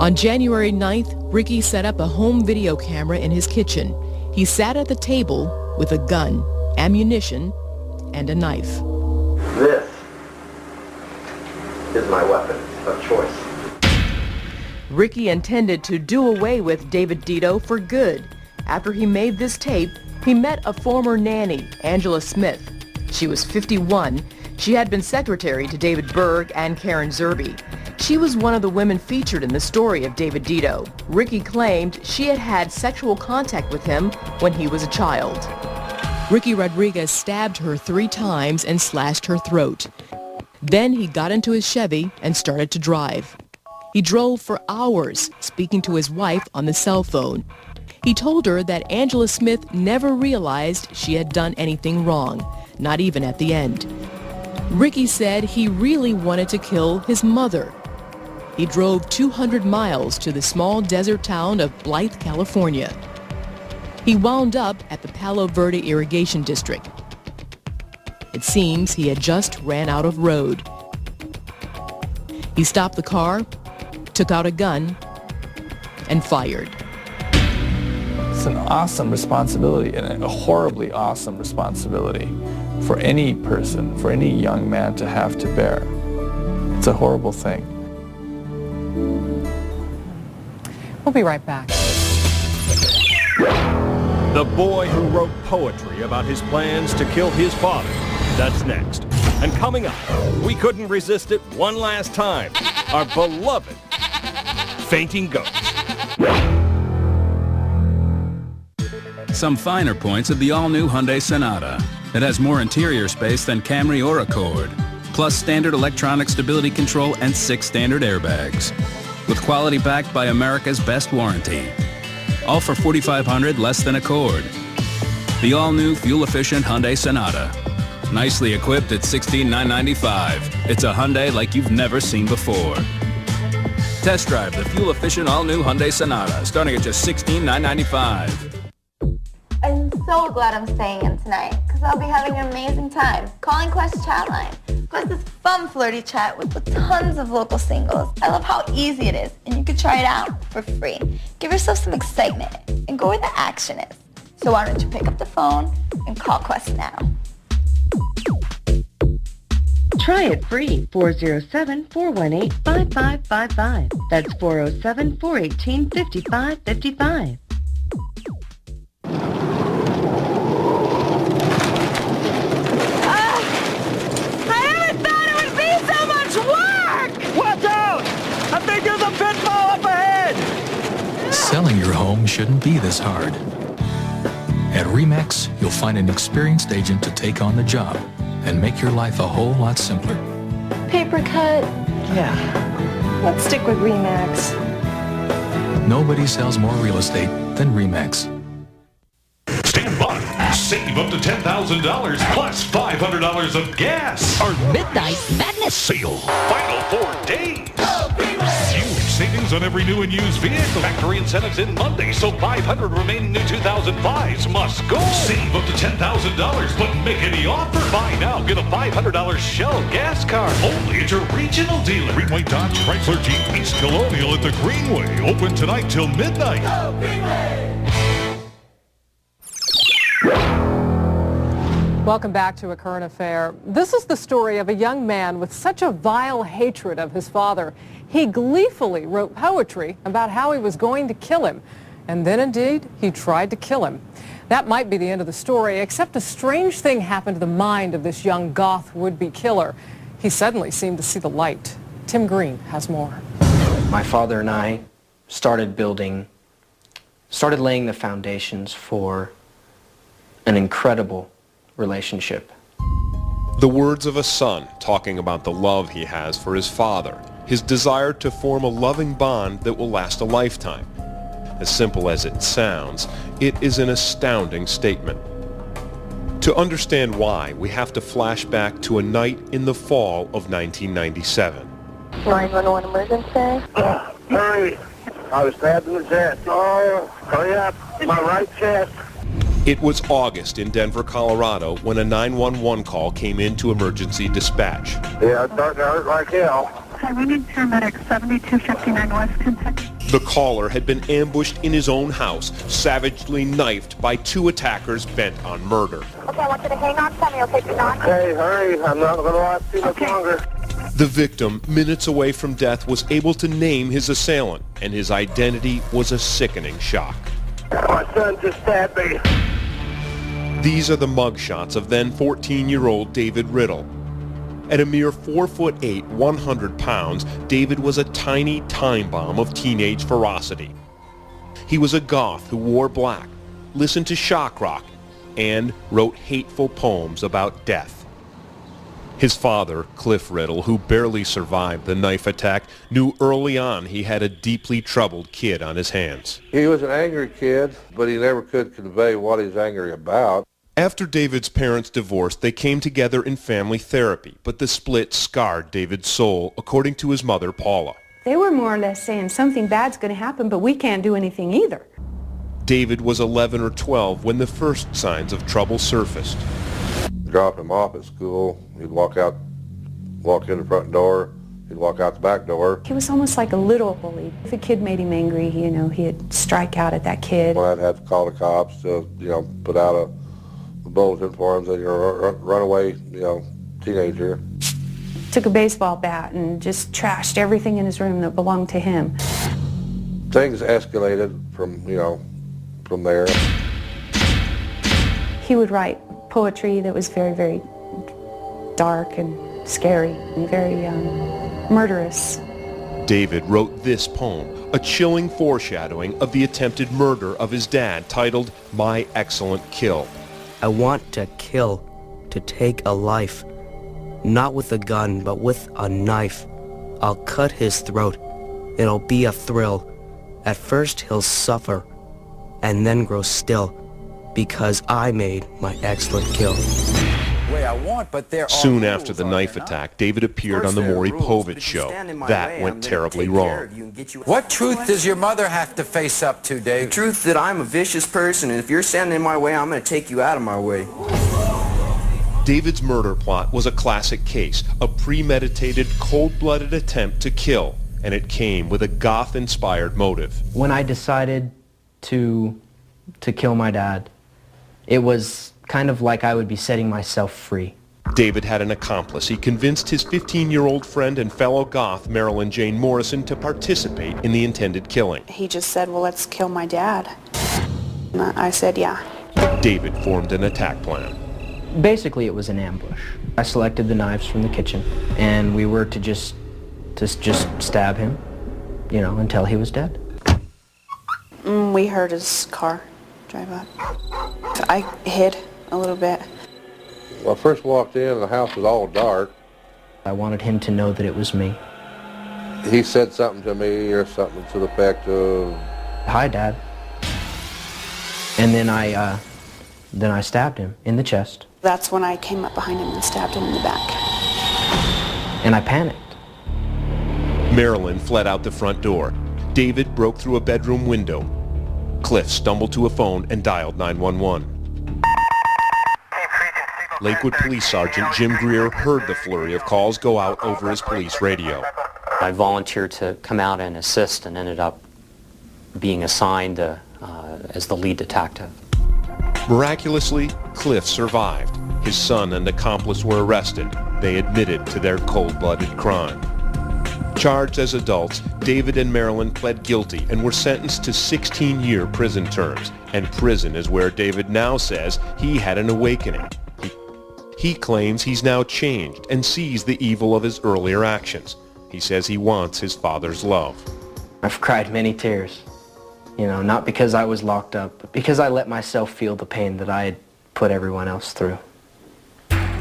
On January 9th, Ricky set up a home video camera in his kitchen. He sat at the table with a gun, ammunition, and a knife. This is my weapon of choice. Ricky intended to do away with David Dito for good. After he made this tape, he met a former nanny, Angela Smith. She was 51. She had been secretary to David Berg and Karen Zerbe. She was one of the women featured in the story of David Dito. Ricky claimed she had had sexual contact with him when he was a child. Ricky Rodriguez stabbed her 3 times and slashed her throat. Then he got into his Chevy and started to drive. He drove for hours, speaking to his wife on the cell phone. He told her that Angela Smith never realized she had done anything wrong, not even at the end. Ricky said he really wanted to kill his mother. He drove 200 miles to the small desert town of Blythe, California. He wound up at the Palo Verde Irrigation District. It seems he had just ran out of road. He stopped the car, took out a gun, and fired. It's an awesome responsibility, and a horribly awesome responsibility for any person, for any young man to have to bear. It's a horrible thing. We'll be right back. The boy who wrote poetry about his plans to kill his father. That's next. And coming up, we couldn't resist it one last time. Our beloved fainting ghost. Some finer points of the all-new Hyundai Sonata. It has more interior space than Camry or Accord, plus standard electronic stability control and 6 standard airbags, with quality backed by America's best warranty. All for $4,500 less than Accord. The all-new fuel-efficient Hyundai Sonata. Nicely equipped at $16,995. It's a Hyundai like you've never seen before. Test drive the fuel-efficient all-new Hyundai Sonata, starting at just $16,995. I'm so glad I'm staying in tonight, because I'll be having an amazing time. Calling Quest chat line. Quest is fun, flirty chat with tons of local singles. I love how easy it is, and you can try it out for free. Give yourself some excitement, and go where the action is. So why don't you pick up the phone and call Quest now. Try it free, 407-418-5555. That's 407-418-5555. Selling your home shouldn't be this hard. At RE/MAX, you'll find an experienced agent to take on the job and make your life a whole lot simpler. Paper cut. Yeah. Let's stick with RE/MAX. Nobody sells more real estate than RE/MAX. Stand by. Save up to $10,000 plus $500 of gas. Our Midnight Madness Sale. Final 4 days. Huge savings on every new and used vehicle. Factory incentives in Monday, so 500 remaining new 2005s must go. Save up to $10,000, but make any offer. Buy now, get a $500 Shell gas card. Only at your regional dealer. Greenway Dodge Chrysler Jeep East Colonial at the Greenway. Open tonight till midnight. Go Greenway! Welcome back to A Current Affair. This is the story of a young man with such a vile hatred of his father. He gleefully wrote poetry about how he was going to kill him. And then indeed, he tried to kill him. That might be the end of the story, except a strange thing happened to the mind of this young goth would-be killer. He suddenly seemed to see the light. Tim Green has more. My father and I started laying the foundations for an incredible relationship. The words of a son talking about the love he has for his father, his desire to form a loving bond that will last a lifetime. As simple as it sounds, it is an astounding statement. To understand why, we have to flash back to a night in the fall of 1997. 911 emergency. Hurry! I was stabbed in the chest. Oh, hurry up! My right chest. It was August in Denver, Colorado, when a 911 call came into emergency dispatch. Yeah, it's starting to hurt like hell. Okay, we need paramedics, 7259 West Kentucky. The caller had been ambushed in his own house, savagely knifed by two attackers bent on murder. Okay, I want you to hang on. Tell me, okay, do not. Hey, hurry. I'm not going to last too much longer. The victim, minutes away from death, was able to name his assailant, and his identity was a sickening shock. My son just stabbed me. These are the mugshots of then 14-year-old David Riddle. At a mere 4'8", 100 pounds, David was a tiny time bomb of teenage ferocity. He was a goth who wore black, listened to shock rock, and wrote hateful poems about death. His father, Cliff Riddle, who barely survived the knife attack, knew early on he had a deeply troubled kid on his hands. He was an angry kid, but he never could convey what he's angry about. After David's parents divorced, they came together in family therapy, but the split scarred David's soul, according to his mother, Paula. They were more or less saying something bad's going to happen, but we can't do anything either. David was 11 or 12 when the first signs of trouble surfaced. Drop him off at school. He'd walk in the front door. He'd walk out the back door. He was almost like a little bully. If a kid made him angry, you know, he'd strike out at that kid. Well, I'd have to call the cops to, put out a bulletin for him, saying, runaway, teenager. Took a baseball bat and just trashed everything in his room that belonged to him. Things escalated from there. He would write poetry that was very, very dark and scary and very murderous. David wrote this poem, a chilling foreshadowing of the attempted murder of his dad, titled My Excellent Kill. I want to kill, to take a life, not with a gun, but with a knife. I'll cut his throat. It'll be a thrill. At first he'll suffer, and then grow still, because I made my excellent kill. Soon after the knife attack, David appeared on the Maury Povich show. That went terribly wrong. What truth does your mother have to face up to, Dave? The truth that I'm a vicious person, and if you're standing in my way, I'm going to take you out of my way. David's murder plot was a classic case, a premeditated, cold-blooded attempt to kill, and it came with a goth-inspired motive. When I decided to kill my dad, it was kind of like I would be setting myself free. David had an accomplice. He convinced his 15-year-old friend and fellow goth, Marilyn Jane Morrison, to participate in the intended killing. He just said, well, let's kill my dad. And I said, yeah. David formed an attack plan. Basically, it was an ambush. I selected the knives from the kitchen, and we were to just stab him, until he was dead. We heard his car drive up. I hid a little bit. When I first walked in, the house was all dark. I wanted him to know that it was me. He said something to me, or something to the effect of, "Hi, Dad." And then I stabbed him in the chest. That's when I came up behind him and stabbed him in the back. And I panicked. Marilyn fled out the front door. David broke through a bedroom window. Cliff stumbled to a phone and dialed 911. Lakewood Police Sergeant Jim Greer heard the flurry of calls go out over his police radio. I volunteered to come out and assist and ended up being assigned as the lead detective. Miraculously, Cliff survived. His son and accomplice were arrested. They admitted to their cold-blooded crime. Charged as adults, David and Marilyn pled guilty and were sentenced to 16-year prison terms. And prison is where David now says he had an awakening. He claims he's now changed and sees the evil of his earlier actions. He says he wants his father's love. I've cried many tears. Not because I was locked up, but because I let myself feel the pain that I had put everyone else through.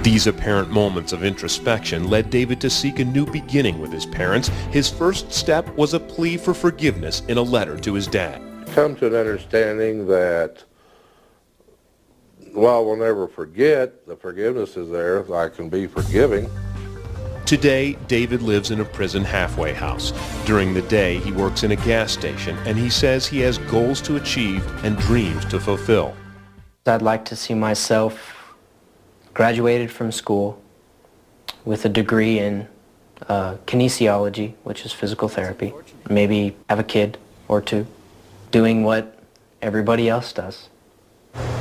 These apparent moments of introspection led David to seek a new beginning with his parents. His first step was a plea for forgiveness in a letter to his dad. Come to an understanding that while we'll never forget, the forgiveness is there, so I can be forgiving. Today, David lives in a prison halfway house. During the day, he works in a gas station, and he says he has goals to achieve and dreams to fulfill. I'd like to see myself graduated from school with a degree in kinesiology, which is physical therapy, maybe have a kid or two, doing what everybody else does.